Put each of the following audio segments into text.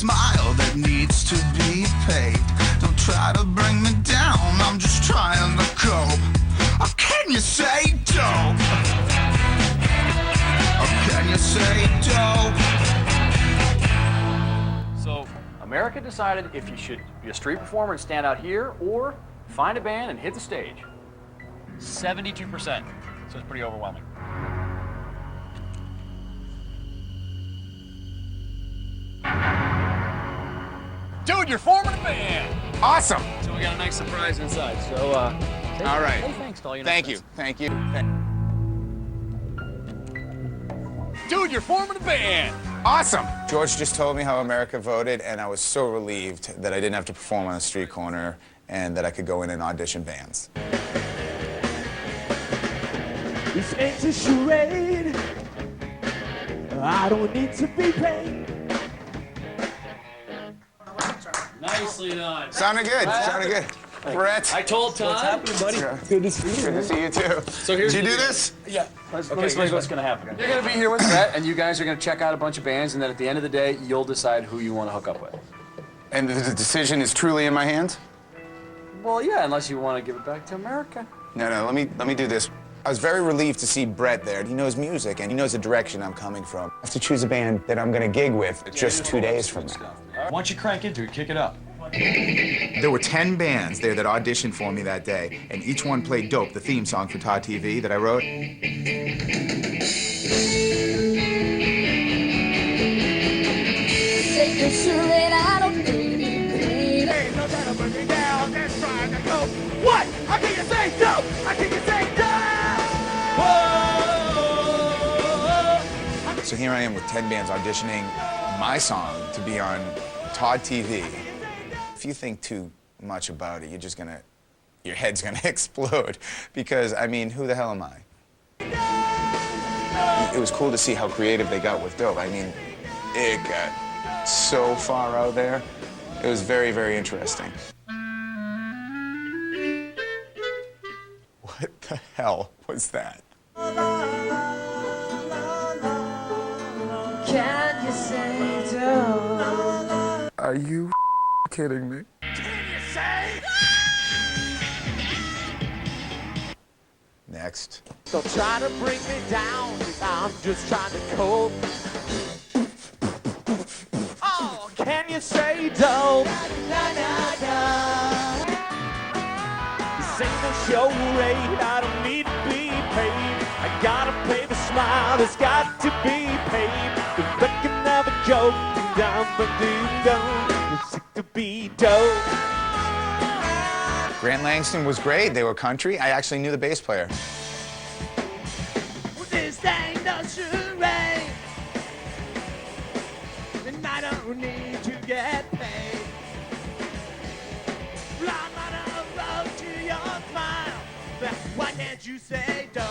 smile that needs to be paid. Don't try to bring me down, I'm just trying to cope. Or can you say dope? Or can you say dope? So, America decided if you should be a street performer and stand out here, or find a band and hit the stage. 72%, so it's pretty overwhelming. Dude, you're forming a band! Awesome! So we got a nice surprise inside, so, all right. Say thanks to all your Thank nice you, thank you. Dude, you're forming a band! Awesome! George just told me how America voted, and I was so relieved that I didn't have to perform on a street corner and that I could go in and audition bands. This ain't a charade. I don't need to be paid. Nicely done. Sounded good, sounded good. Brett. I told Todd. What's happening, buddy? Yeah. Good to see you. Good to see you too. So here's Did you do this? Yeah. Okay, here's what's going to happen. You're going to be here with Brett, and you guys are going to check out a bunch of bands, and then at the end of the day, you'll decide who you want to hook up with. And the decision is truly in my hands? Well, yeah, unless you want to give it back to America. No, let me do this. I was very relieved to see Brett there. He knows music, and he knows the direction I'm coming from. I have to choose a band that I'm going to gig with just 2 days from now. Why don't you crank into it, kick it up. There were 10 bands there that auditioned for me that day, and each one played Dope, the theme song for Todd TV that I wrote. What? How can you say dope? How can you say dope? So here I am with 10 bands auditioning my song to be on Todd TV. If you think too much about it, your head's gonna explode. Because, I mean, who the hell am I? It was cool to see how creative they got with Dope. I mean, it got so far out there. It was very, very interesting. What the hell was that? Can you say dope? Are you kidding me? Can you say? Next. Don't try to bring me down, 'cause I'm just trying to cope. Oh, can you say dope? This ain't no show rate, I don't need to be paid. I gotta pay the smile, it's got to be paid. The reckon of a joke, down for doo-dum, it's sick to be dope. Grant Langston was great. They were country. I actually knew the bass player. This ain't no charade, and I don't need to get paid. I'm on a road to your smile, but why can't you say don't?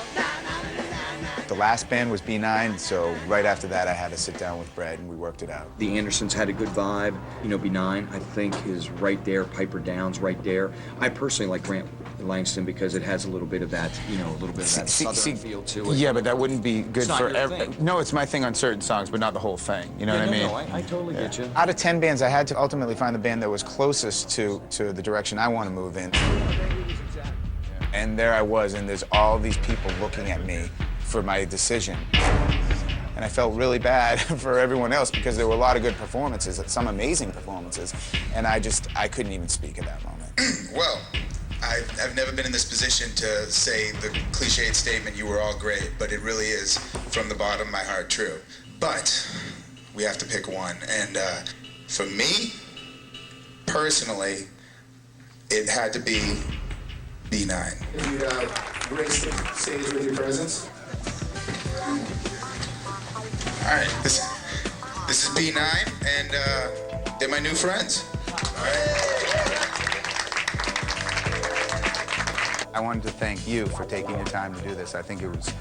The last band was B9, so right after that I had to sit down with Brett and we worked it out. The Andersons had a good vibe. You know, B9, I think, is right there. Piper Down's right there. I personally like Grant Langston because it has a little bit of that, you know, a little bit of that southern feel to it. Yeah, but that wouldn't be good not for your thing. No, it's my thing on certain songs, but not the whole thing. You know what I mean? No, I totally get you. Out of 10 bands, I had to ultimately find the band that was closest to the direction I want to move in. And there I was, and there's all these people looking at me for my decision. And I felt really bad for everyone else because there were a lot of good performances, some amazing performances, and I couldn't even speak at that moment. Well, I've never been in this position to say the cliched statement, you were all great, but it really is, from the bottom of my heart, true. But we have to pick one, and for me, personally, it had to be B9. If you'd grace the stage with your presence. All right, this is B9, and they're my new friends. All right. I wanted to thank you for taking your time to do this. I think it was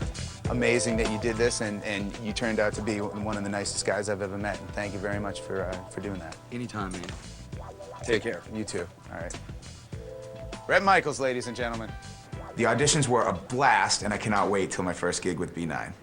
amazing that you did this, and you turned out to be one of the nicest guys I've ever met. And thank you very much for doing that. Anytime, man. Take care. You too. All right. Brett Michaels, ladies and gentlemen. The auditions were a blast, and I cannot wait till my first gig with B9.